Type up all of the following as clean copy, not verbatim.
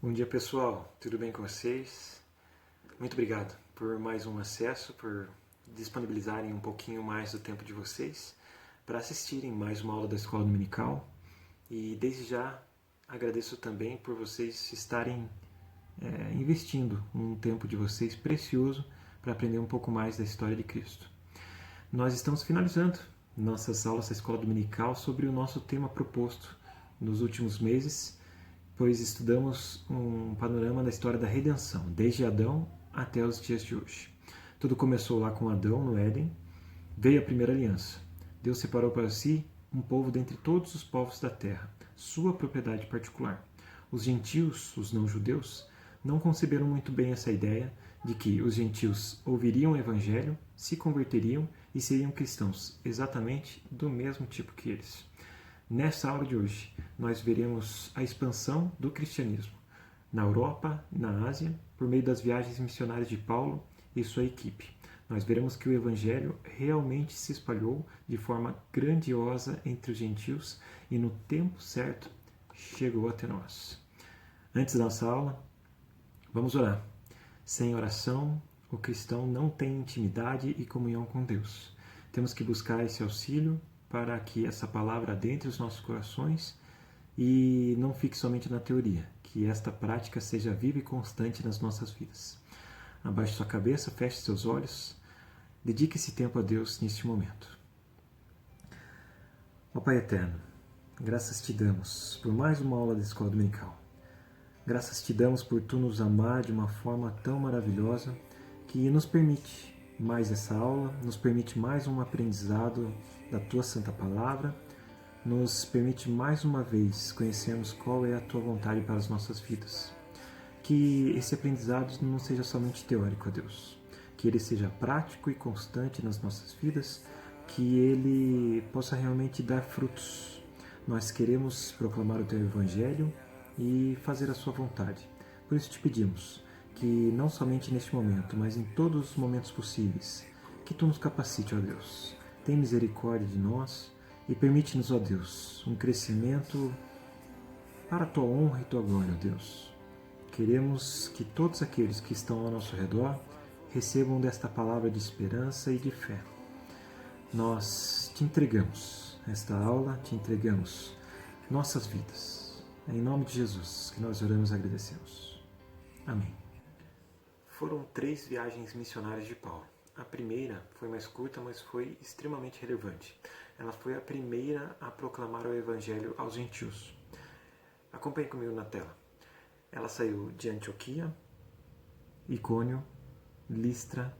Bom dia, pessoal, tudo bem com vocês? Muito obrigado por mais um acesso, por disponibilizarem um pouquinho mais do tempo de vocês para assistirem mais uma aula da Escola Dominical, e desde já agradeço também por vocês estarem investindo um tempo de vocês precioso para aprender um pouco mais da história de Cristo. Nós estamos finalizando nossas aulas da Escola Dominical sobre o nosso tema proposto nos últimos meses, pois estudamos um panorama da história da redenção, desde Adão até os dias de hoje. Tudo começou lá com Adão no Éden, veio a primeira aliança. Deus separou para si um povo dentre todos os povos da terra, sua propriedade particular. Os gentios, os não-judeus, não conceberam muito bem essa ideia de que os gentios ouviriam o evangelho, se converteriam e seriam cristãos, exatamente do mesmo tipo que eles. Nessa aula de hoje, nós veremos a expansão do cristianismo na Europa, na Ásia, por meio das viagens missionárias de Paulo e sua equipe. Nós veremos que o evangelho realmente se espalhou de forma grandiosa entre os gentios e no tempo certo chegou até nós. Antes da nossa aula, vamos orar. Sem oração, o cristão não tem intimidade e comunhão com Deus. Temos que buscar esse auxílio para que essa palavra adentre os nossos corações e não fique somente na teoria, que esta prática seja viva e constante nas nossas vidas. Abaixe sua cabeça, feche seus olhos, dedique esse tempo a Deus neste momento. Ó Pai Eterno, graças te damos por mais uma aula da Escola Dominical. Graças te damos por tu nos amar de uma forma tão maravilhosa que nos permite mais essa aula, nos permite mais um aprendizado da tua santa palavra, nos permite mais uma vez conhecermos qual é a tua vontade para as nossas vidas. Que esse aprendizado não seja somente teórico, ó Deus, que ele seja prático e constante nas nossas vidas, que ele possa realmente dar frutos. Nós queremos proclamar o teu evangelho e fazer a sua vontade. Por isso te pedimos que não somente neste momento, mas em todos os momentos possíveis, que tu nos capacite, ó Deus. Tem misericórdia de nós e permite-nos, ó Deus, um crescimento para a tua honra e tua glória, ó Deus. Queremos que todos aqueles que estão ao nosso redor recebam desta palavra de esperança e de fé. Nós te entregamos esta aula, te entregamos nossas vidas. É em nome de Jesus que nós oramos e agradecemos. Amém. Foram 3 viagens missionárias de Paulo. A primeira foi mais curta, mas foi extremamente relevante. Ela foi a primeira a proclamar o evangelho aos gentios. Acompanhe comigo na tela. Ela saiu de Antioquia, Icônio, Listra,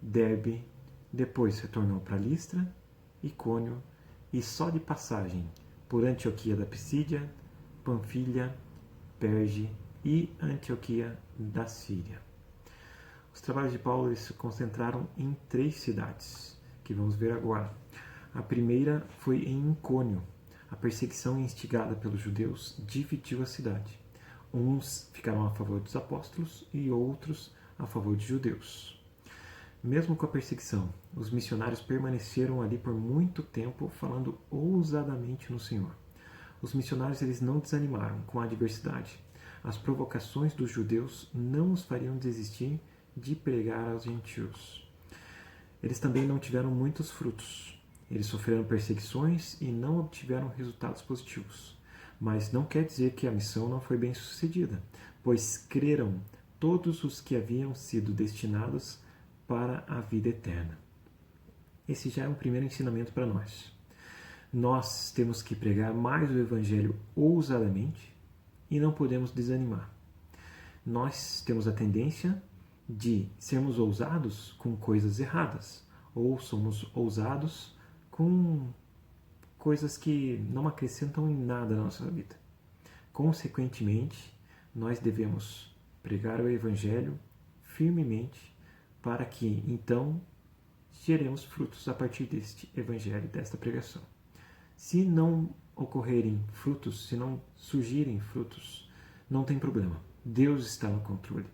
Derbe, depois retornou para Listra, Icônio e só de passagem por Antioquia da Pisídia, Panfilha, Perge e Antioquia da Síria. Os trabalhos de Paulo se concentraram em 3 cidades, que vamos ver agora. A primeira foi em Icônio. A perseguição instigada pelos judeus dividiu a cidade. Uns ficaram a favor dos apóstolos e outros a favor de judeus. Mesmo com a perseguição, os missionários permaneceram ali por muito tempo falando ousadamente no Senhor. Os missionários eles não desanimaram com a adversidade. As provocações dos judeus não os fariam desistir de pregar aos gentios. Eles também não tiveram muitos frutos. Eles sofreram perseguições e não obtiveram resultados positivos. Mas não quer dizer que a missão não foi bem sucedida, pois creram todos os que haviam sido destinados para a vida eterna. Esse já é um primeiro ensinamento para nós. Nós temos que pregar mais o evangelho ousadamente e não podemos desanimar. Nós temos a tendência de sermos ousados com coisas erradas, ou somos ousados com coisas que não acrescentam em nada na nossa vida. Consequentemente, nós devemos pregar o evangelho firmemente para que, então, geremos frutos a partir deste evangelho, desta pregação. Se não ocorrerem frutos, se não surgirem frutos, não tem problema. Deus está no controle.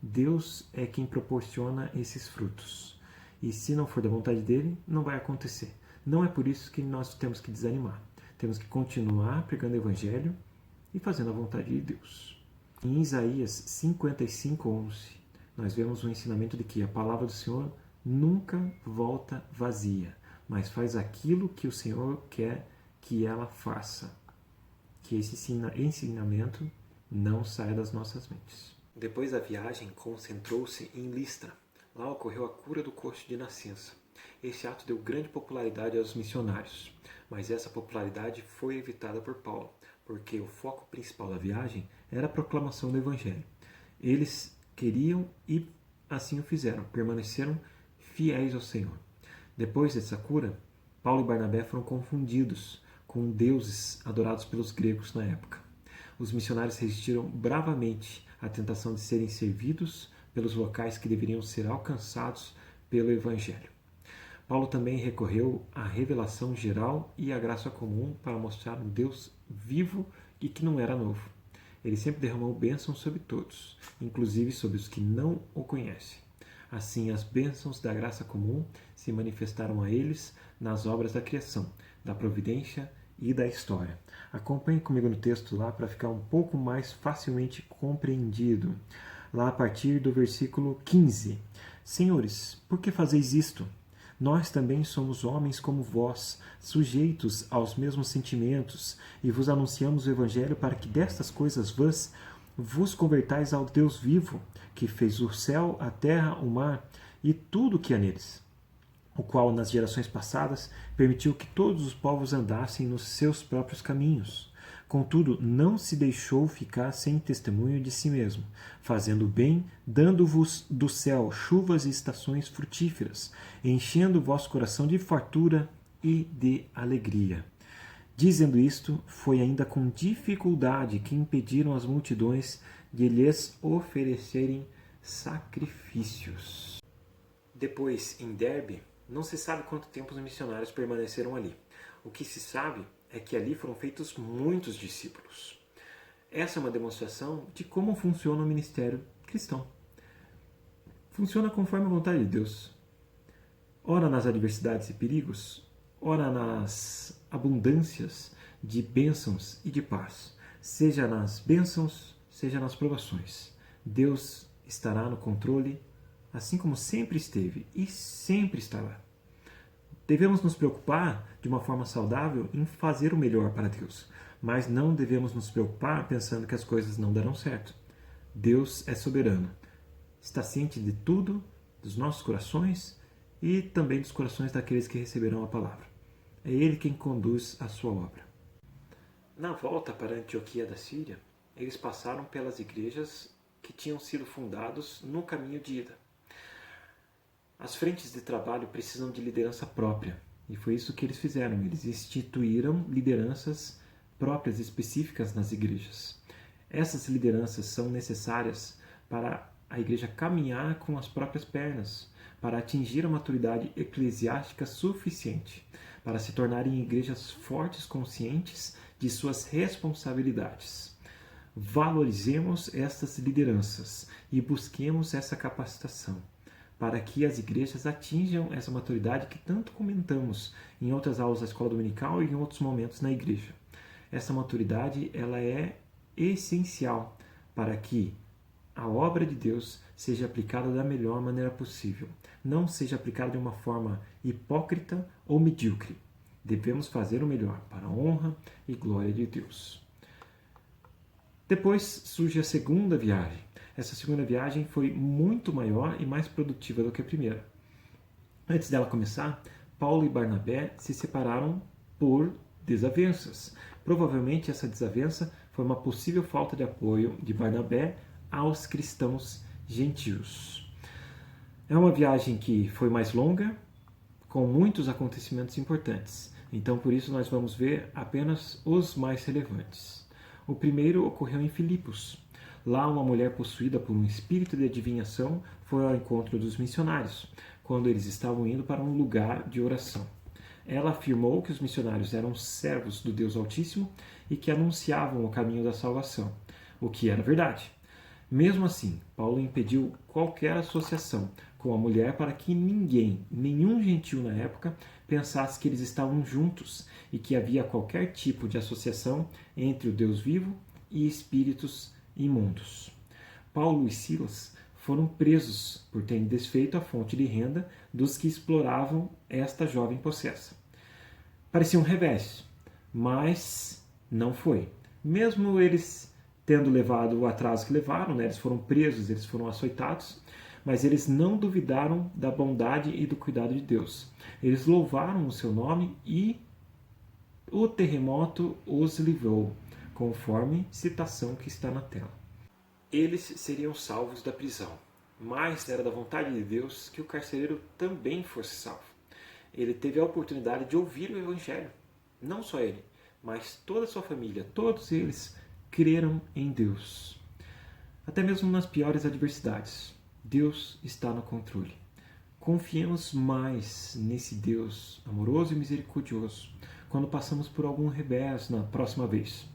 Deus é quem proporciona esses frutos. E se não for da vontade dele, não vai acontecer. Não é por isso que nós temos que desanimar. Temos que continuar pregando o evangelho e fazendo a vontade de Deus. Em Isaías 55:11, nós vemos o ensinamento de que a palavra do Senhor nunca volta vazia, mas faz aquilo que o Senhor quer que ela faça. Que esse ensinamento não saia das nossas mentes. Depois da viagem, concentrou-se em Listra. Lá ocorreu a cura do coxo de nascença. Esse ato deu grande popularidade aos missionários, mas essa popularidade foi evitada por Paulo, porque o foco principal da viagem era a proclamação do Evangelho. Eles queriam e assim o fizeram, permaneceram fiéis ao Senhor. Depois dessa cura, Paulo e Barnabé foram confundidos com deuses adorados pelos gregos na época. Os missionários resistiram bravamente à tentação de serem servidos pelos locais que deveriam ser alcançados pelo Evangelho. Paulo também recorreu à revelação geral e à graça comum para mostrar um Deus vivo e que não era novo. Ele sempre derramou bênçãos sobre todos, inclusive sobre os que não o conhecem. Assim, as bênçãos da graça comum se manifestaram a eles nas obras da criação, da providência e da história. Acompanhe comigo no texto lá para ficar um pouco mais facilmente compreendido. Lá a partir do versículo 15. Senhores, por que fazeis isto? Nós também somos homens como vós, sujeitos aos mesmos sentimentos, e vos anunciamos o Evangelho para que destas coisas vos convertais ao Deus vivo, que fez o céu, a terra, o mar e tudo o que há neles, o qual nas gerações passadas permitiu que todos os povos andassem nos seus próprios caminhos. Contudo, não se deixou ficar sem testemunho de si mesmo, fazendo bem, dando-vos do céu chuvas e estações frutíferas, enchendo o vosso coração de fartura e de alegria. Dizendo isto, foi ainda com dificuldade que impediram as multidões de lhes oferecerem sacrifícios. Depois, em Derbe, não se sabe quanto tempo os missionários permaneceram ali. O que se sabe é que ali foram feitos muitos discípulos. Essa é uma demonstração de como funciona o ministério cristão. Funciona conforme a vontade de Deus. Ora nas adversidades e perigos, ora nas abundâncias de bênçãos e de paz. Seja nas bênçãos, seja nas provações. Deus estará no controle, assim como sempre esteve e sempre estará. Devemos nos preocupar de uma forma saudável em fazer o melhor para Deus, mas não devemos nos preocupar pensando que as coisas não darão certo. Deus é soberano, está ciente de tudo, dos nossos corações e também dos corações daqueles que receberão a palavra. É Ele quem conduz a sua obra. Na volta para Antioquia da Síria, eles passaram pelas igrejas que tinham sido fundados no caminho de ida. As frentes de trabalho precisam de liderança própria, e foi isso que eles fizeram. Eles instituíram lideranças próprias específicas nas igrejas. Essas lideranças são necessárias para a igreja caminhar com as próprias pernas, para atingir a maturidade eclesiástica suficiente, para se tornarem igrejas fortes, conscientes de suas responsabilidades. Valorizemos estas lideranças e busquemos essa capacitação, para que as igrejas atinjam essa maturidade que tanto comentamos em outras aulas da escola dominical e em outros momentos na igreja. Essa maturidade ela é essencial para que a obra de Deus seja aplicada da melhor maneira possível. Não seja aplicada de uma forma hipócrita ou medíocre. Devemos fazer o melhor para a honra e glória de Deus. Depois surge a segunda viagem. Essa segunda viagem foi muito maior e mais produtiva do que a primeira. Antes dela começar, Paulo e Barnabé se separaram por desavenças. Provavelmente essa desavença foi uma possível falta de apoio de Barnabé aos cristãos gentios. É uma viagem que foi mais longa, com muitos acontecimentos importantes. Então, por isso, nós vamos ver apenas os mais relevantes. O primeiro ocorreu em Filipos. Lá, uma mulher possuída por um espírito de adivinhação foi ao encontro dos missionários, quando eles estavam indo para um lugar de oração. Ela afirmou que os missionários eram servos do Deus Altíssimo e que anunciavam o caminho da salvação, o que era verdade. Mesmo assim, Paulo impediu qualquer associação com a mulher para que nenhum gentil na época, pensasse que eles estavam juntos e que havia qualquer tipo de associação entre o Deus vivo e espíritos imundos. Paulo e Silas foram presos por terem desfeito a fonte de renda dos que exploravam esta jovem possessa. Parecia um revés, mas não foi. Mesmo eles tendo levado o atraso que levaram, né, eles foram presos, eles foram açoitados, mas eles não duvidaram da bondade e do cuidado de Deus. Eles louvaram o seu nome e o terremoto os livrou, conforme citação que está na tela. Eles seriam salvos da prisão, mas era da vontade de Deus que o carcereiro também fosse salvo. Ele teve a oportunidade de ouvir o Evangelho. Não só ele, mas toda a sua família, todos eles creram em Deus. Até mesmo nas piores adversidades, Deus está no controle. Confiemos mais nesse Deus amoroso e misericordioso quando passamos por algum revés na próxima vez,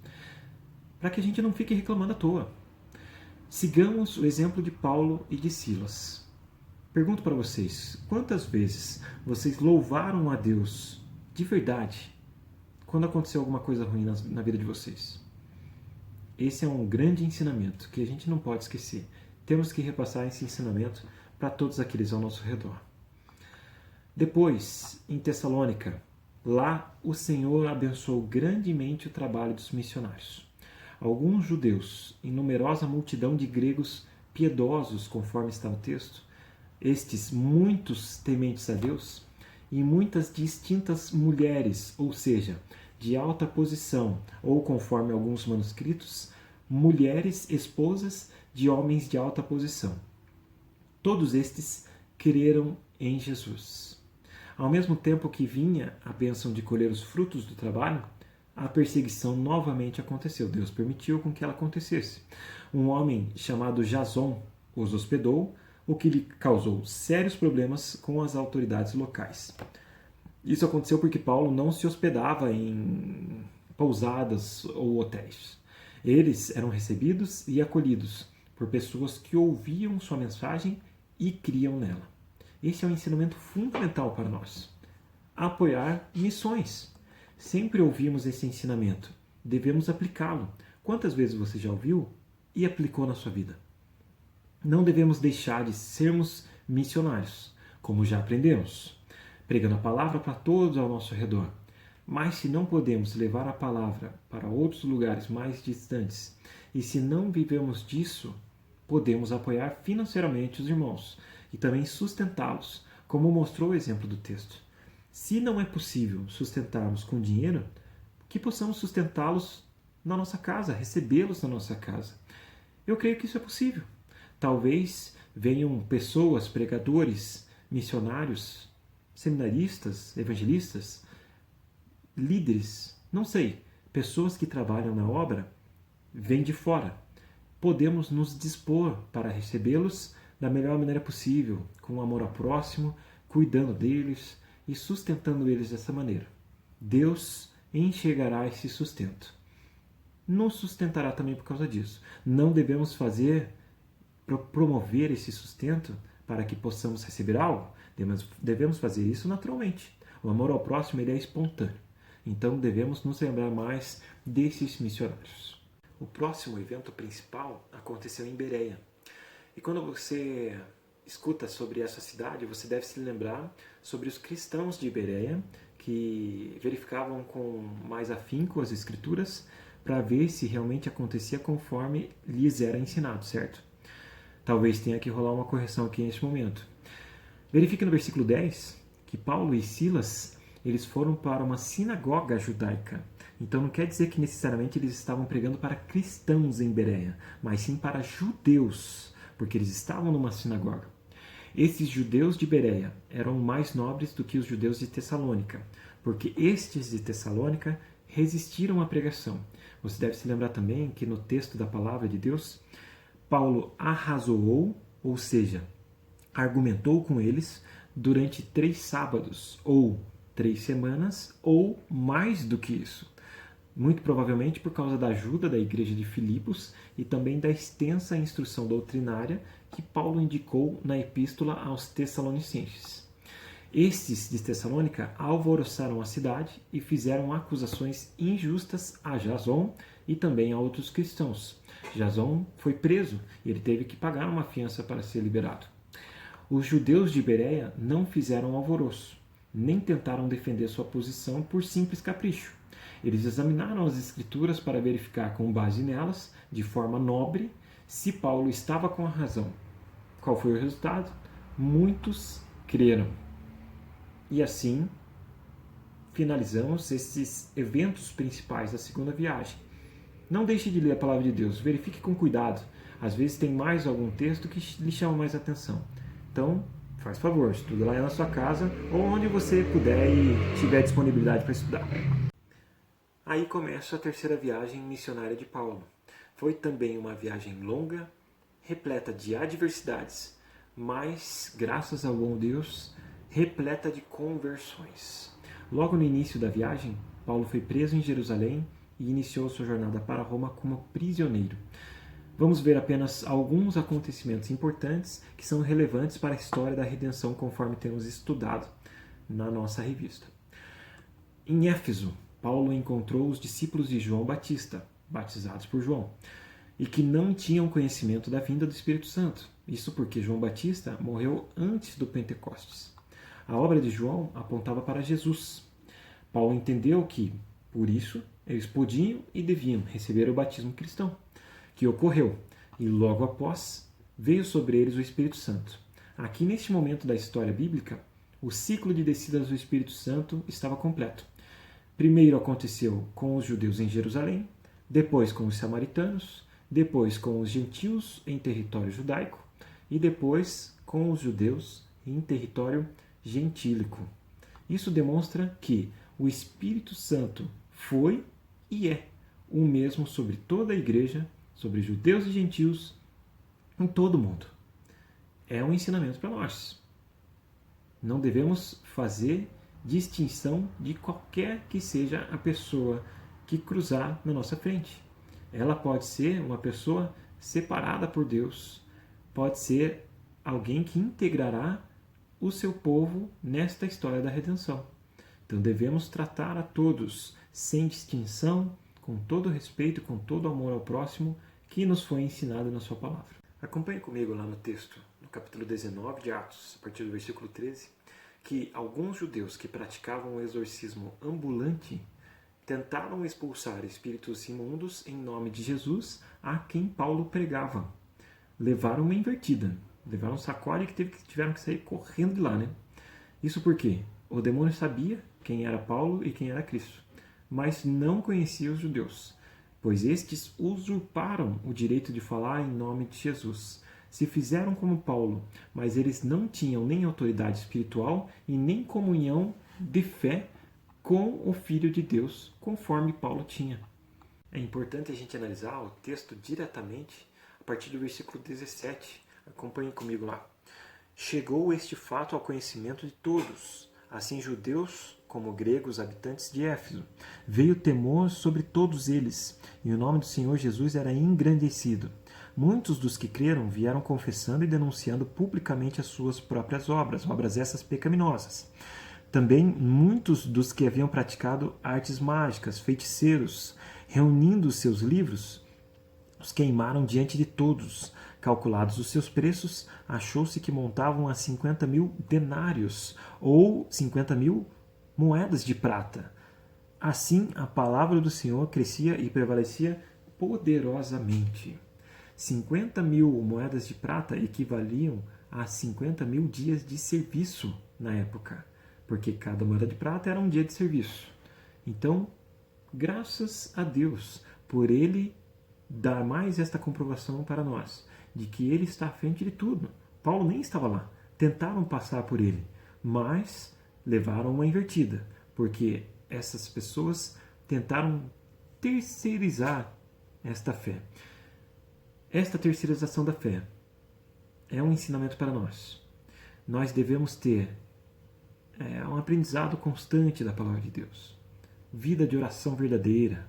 para que a gente não fique reclamando à toa. Sigamos o exemplo de Paulo e de Silas. Pergunto para vocês, quantas vezes vocês louvaram a Deus de verdade quando aconteceu alguma coisa ruim na vida de vocês? Esse é um grande ensinamento que a gente não pode esquecer. Temos que repassar esse ensinamento para todos aqueles ao nosso redor. Depois, em Tessalônica, lá o Senhor abençoou grandemente o trabalho dos missionários. Alguns judeus e numerosa multidão de gregos piedosos, conforme está no texto, estes muitos tementes a Deus, e muitas distintas mulheres, ou seja, de alta posição, ou conforme alguns manuscritos, mulheres esposas de homens de alta posição. Todos estes creram em Jesus. Ao mesmo tempo que vinha a bênção de colher os frutos do trabalho, a perseguição novamente aconteceu. Deus permitiu com que ela acontecesse. Um homem chamado Jason os hospedou, o que lhe causou sérios problemas com as autoridades locais. Isso aconteceu porque Paulo não se hospedava em pousadas ou hotéis. Eles eram recebidos e acolhidos por pessoas que ouviam sua mensagem e criam nela. Esse é um ensinamento fundamental para nós. Apoiar missões. Sempre ouvimos esse ensinamento. Devemos aplicá-lo. Quantas vezes você já ouviu e aplicou na sua vida? Não devemos deixar de sermos missionários, como já aprendemos, pregando a palavra para todos ao nosso redor. Mas se não podemos levar a palavra para outros lugares mais distantes, e se não vivemos disso, podemos apoiar financeiramente os irmãos e também sustentá-los, como mostrou o exemplo do texto. Se não é possível sustentarmos com dinheiro, que possamos sustentá-los na nossa casa, recebê-los na nossa casa. Eu creio que isso é possível. Talvez venham pessoas, pregadores, missionários, seminaristas, evangelistas, líderes, não sei, pessoas que trabalham na obra, vêm de fora. Podemos nos dispor para recebê-los da melhor maneira possível, com amor ao próximo, cuidando deles e sustentando eles dessa maneira. Deus enxergará esse sustento. Nos sustentará também por causa disso. Não devemos promover esse sustento para que possamos receber algo. Devemos fazer isso naturalmente. O amor ao próximo ele é espontâneo. Então devemos nos lembrar mais desses missionários. O próximo evento principal aconteceu em Bereia. E quando você escuta sobre essa cidade, você deve se lembrar sobre os cristãos de Bereia que verificavam com mais afinco as escrituras para ver se realmente acontecia conforme lhes era ensinado, certo? Talvez tenha que rolar uma correção aqui neste momento. Verifique no versículo 10 que Paulo e Silas eles foram para uma sinagoga judaica. Então não quer dizer que necessariamente eles estavam pregando para cristãos em Bereia, mas sim para judeus, porque eles estavam numa sinagoga. Esses judeus de Bereia eram mais nobres do que os judeus de Tessalônica, porque estes de Tessalônica resistiram à pregação. Você deve se lembrar também que no texto da palavra de Deus, Paulo arrazoou, ou seja, argumentou com eles durante 3 sábados, ou 3 semanas, ou mais do que isso. Muito provavelmente por causa da ajuda da igreja de Filipos e também da extensa instrução doutrinária que Paulo indicou na epístola aos Tessalonicenses. Estes de Tessalônica alvoroçaram a cidade e fizeram acusações injustas a Jason e também a outros cristãos. Jason foi preso e ele teve que pagar uma fiança para ser liberado. Os judeus de Bereia não fizeram alvoroço, nem tentaram defender sua posição por simples capricho. Eles examinaram as Escrituras para verificar, com base nelas, de forma nobre, se Paulo estava com a razão. Qual foi o resultado? Muitos creram. E assim, finalizamos esses eventos principais da segunda viagem. Não deixe de ler a palavra de Deus, verifique com cuidado. Às vezes tem mais algum texto que lhe chama mais atenção. Então, faz favor, estuda lá na sua casa ou onde você puder e tiver disponibilidade para estudar. Aí começa a terceira viagem missionária de Paulo. Foi também uma viagem longa, repleta de adversidades, mas, graças ao bom Deus, repleta de conversões. Logo no início da viagem, Paulo foi preso em Jerusalém e iniciou sua jornada para Roma como prisioneiro. Vamos ver apenas alguns acontecimentos importantes que são relevantes para a história da redenção conforme temos estudado na nossa revista. Em Éfeso, Paulo encontrou os discípulos de João Batista, batizados por João, e que não tinham conhecimento da vinda do Espírito Santo. Isso porque João Batista morreu antes do Pentecostes. A obra de João apontava para Jesus. Paulo entendeu que, por isso, eles podiam e deviam receber o batismo cristão, que ocorreu, e logo após veio sobre eles o Espírito Santo. Aqui neste momento da história bíblica, o ciclo de descidas do Espírito Santo estava completo. Primeiro aconteceu com os judeus em Jerusalém, depois com os samaritanos, depois com os gentios em território judaico e depois com os judeus em território gentílico. Isso demonstra que o Espírito Santo foi e é o mesmo sobre toda a igreja, sobre judeus e gentios, em todo o mundo. É um ensinamento para nós. Não devemos fazer distinção de qualquer que seja a pessoa que cruzar na nossa frente. Ela pode ser uma pessoa separada por Deus, pode ser alguém que integrará o seu povo nesta história da redenção. Então devemos tratar a todos sem distinção, com todo respeito, com todo amor ao próximo que nos foi ensinado na sua palavra. Acompanhe comigo lá no texto, no capítulo 19 de Atos, a partir do versículo 13, que alguns judeus que praticavam o exorcismo ambulante tentaram expulsar espíritos imundos em nome de Jesus a quem Paulo pregava. Levaram uma invertida, levaram um sacode que tiveram que sair correndo de lá, né? Isso porque o demônio sabia quem era Paulo e quem era Cristo, mas não conhecia os judeus, pois estes usurparam o direito de falar em nome de Jesus. Se fizeram como Paulo, mas eles não tinham nem autoridade espiritual e nem comunhão de fé com o Filho de Deus, conforme Paulo tinha. É importante a gente analisar o texto diretamente a partir do versículo 17. Acompanhe comigo lá. Chegou este fato ao conhecimento de todos, assim judeus como gregos, habitantes de Éfeso. Veio temor sobre todos eles, e o nome do Senhor Jesus era engrandecido. Muitos dos que creram vieram confessando e denunciando publicamente as suas próprias obras essas pecaminosas. Também muitos dos que haviam praticado artes mágicas, feiticeiros, reunindo os seus livros, os queimaram diante de todos. Calculados os seus preços, achou-se que montavam a 50.000 denários, ou 50.000 moedas de prata. Assim, a palavra do Senhor crescia e prevalecia poderosamente. 50.000 moedas de prata equivaliam a 50.000 dias de serviço na época, porque cada moeda de prata era um dia de serviço. Então, graças a Deus por Ele dar mais esta comprovação para nós, de que Ele está à frente de tudo. Paulo nem estava lá. Tentaram passar por ele, mas levaram uma invertida, porque essas pessoas tentaram terceirizar esta fé. Esta terceirização da fé é um ensinamento para nós. Nós devemos ter um aprendizado constante da palavra de Deus. Vida de oração verdadeira.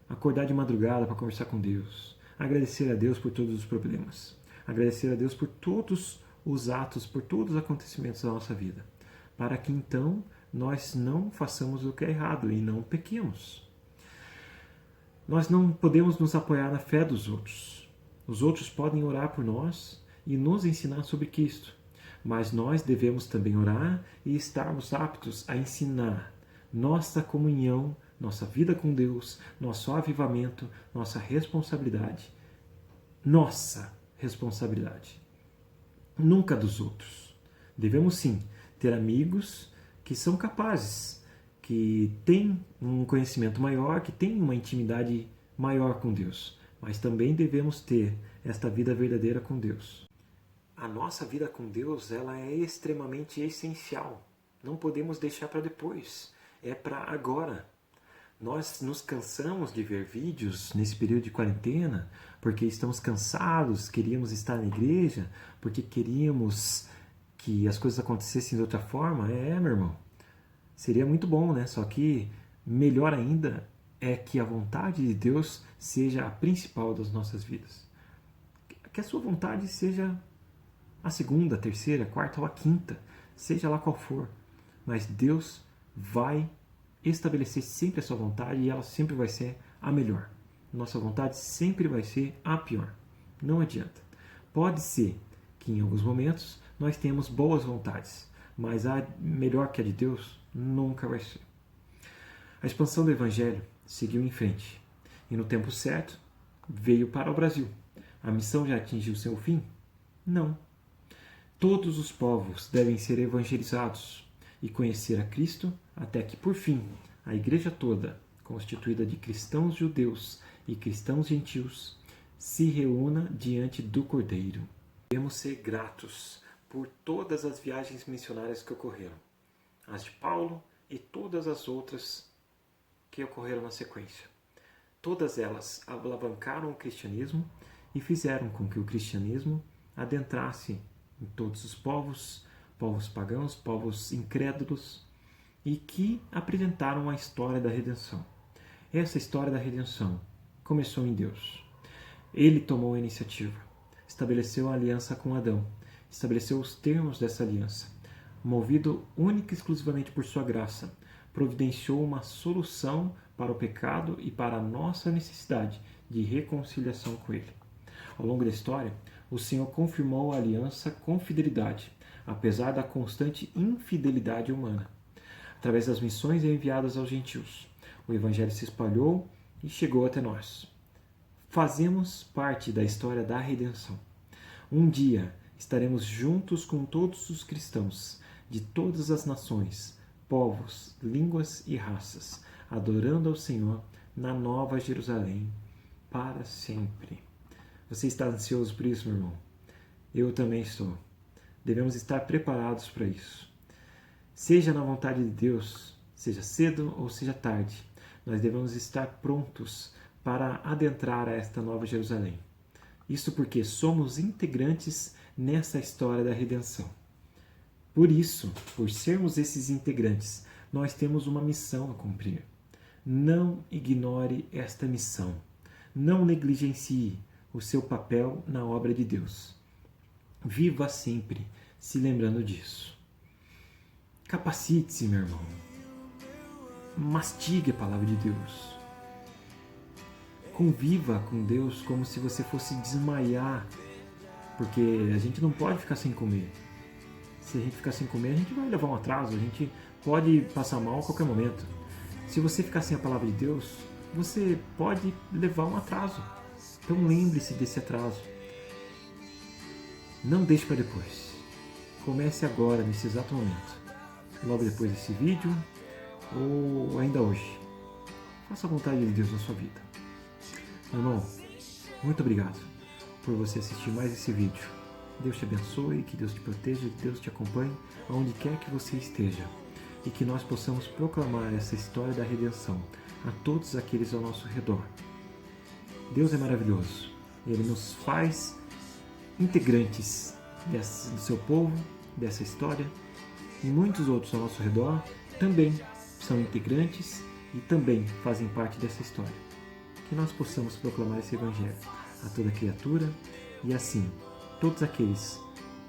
Acordar de madrugada para conversar com Deus. Agradecer a Deus por todos os problemas. Agradecer a Deus por todos os atos, por todos os acontecimentos da nossa vida. Para que então nós não façamos o que é errado e não pequemos. Nós não podemos nos apoiar na fé dos outros. Os outros podem orar por nós e nos ensinar sobre Cristo, mas nós devemos também orar e estarmos aptos a ensinar nossa comunhão, nossa vida com Deus, nosso avivamento, nossa responsabilidade. Nossa responsabilidade. Nunca dos outros. Devemos sim ter amigos que são capazes, que têm um conhecimento maior, que têm uma intimidade maior com Deus. Mas também devemos ter esta vida verdadeira com Deus. A nossa vida com Deus, ela é extremamente essencial. Não podemos deixar para depois. É para agora. Nós nos cansamos de ver vídeos nesse período de quarentena porque estamos cansados, queríamos estar na igreja, porque queríamos que as coisas acontecessem de outra forma. Meu irmão, seria muito bom, né? Só que melhor ainda é que a vontade de Deus seja a principal das nossas vidas. Que a sua vontade seja a segunda, a terceira, a quarta ou a quinta, seja lá qual for. Mas Deus vai estabelecer sempre a sua vontade e ela sempre vai ser a melhor. Nossa vontade sempre vai ser a pior. Não adianta. Pode ser que em alguns momentos nós temos boas vontades, mas a melhor que a de Deus nunca vai ser. A expansão do Evangelho seguiu em frente e no tempo certo veio para o Brasil. A missão já atingiu seu fim? Não. Todos os povos devem ser evangelizados e conhecer a Cristo até que, por fim, a igreja toda, constituída de cristãos judeus e cristãos gentios, se reúna diante do Cordeiro. Devemos ser gratos por todas as viagens missionárias que ocorreram, as de Paulo e todas as outras que ocorreram na sequência. Todas elas alavancaram o cristianismo e fizeram com que o cristianismo adentrasse em todos os povos, povos pagãos, povos incrédulos, e que apresentaram a história da redenção. Essa história da redenção começou em Deus. Ele tomou a iniciativa, estabeleceu a aliança com Adão, estabeleceu os termos dessa aliança, movido única e exclusivamente por sua graça, providenciou uma solução para o pecado e para a nossa necessidade de reconciliação com Ele. Ao longo da história, o Senhor confirmou a aliança com fidelidade, apesar da constante infidelidade humana. Através das missões enviadas aos gentios, o Evangelho se espalhou e chegou até nós. Fazemos parte da história da redenção. Um dia estaremos juntos com todos os cristãos de todas as nações, povos, línguas e raças, adorando ao Senhor na Nova Jerusalém para sempre. Você está ansioso por isso, meu irmão? Eu também estou. Devemos estar preparados para isso. Seja na vontade de Deus, seja cedo ou seja tarde, nós devemos estar prontos para adentrar a esta Nova Jerusalém. Isso porque somos integrantes nessa história da redenção. Por isso, por sermos esses integrantes, nós temos uma missão a cumprir. Não ignore esta missão. Não negligencie o seu papel na obra de Deus. Viva sempre se lembrando disso. Capacite-se, meu irmão. Mastigue a palavra de Deus. Conviva com Deus como se você fosse desmaiar, porque a gente não pode ficar sem comer. Se a gente ficar sem comer, a gente vai levar um atraso, a gente pode passar mal a qualquer momento. Se você ficar sem a palavra de Deus, você pode levar um atraso. Então lembre-se desse atraso. Não deixe para depois. Comece agora, nesse exato momento. Logo depois desse vídeo, ou ainda hoje. Faça a vontade de Deus na sua vida. Meu irmão, muito obrigado por você assistir mais esse vídeo. Deus te abençoe, que Deus te proteja, que Deus te acompanhe aonde quer que você esteja. E que nós possamos proclamar essa história da redenção a todos aqueles ao nosso redor. Deus é maravilhoso. Ele nos faz integrantes do seu povo, dessa história. E muitos outros ao nosso redor também são integrantes e também fazem parte dessa história. Que nós possamos proclamar esse Evangelho a toda criatura e assim todos aqueles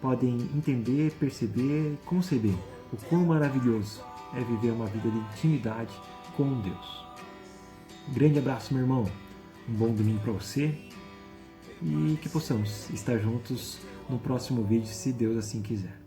podem entender, perceber e conceber o quão maravilhoso é viver uma vida de intimidade com Deus. Grande abraço, meu irmão. Um bom domingo para você e que possamos estar juntos no próximo vídeo, se Deus assim quiser.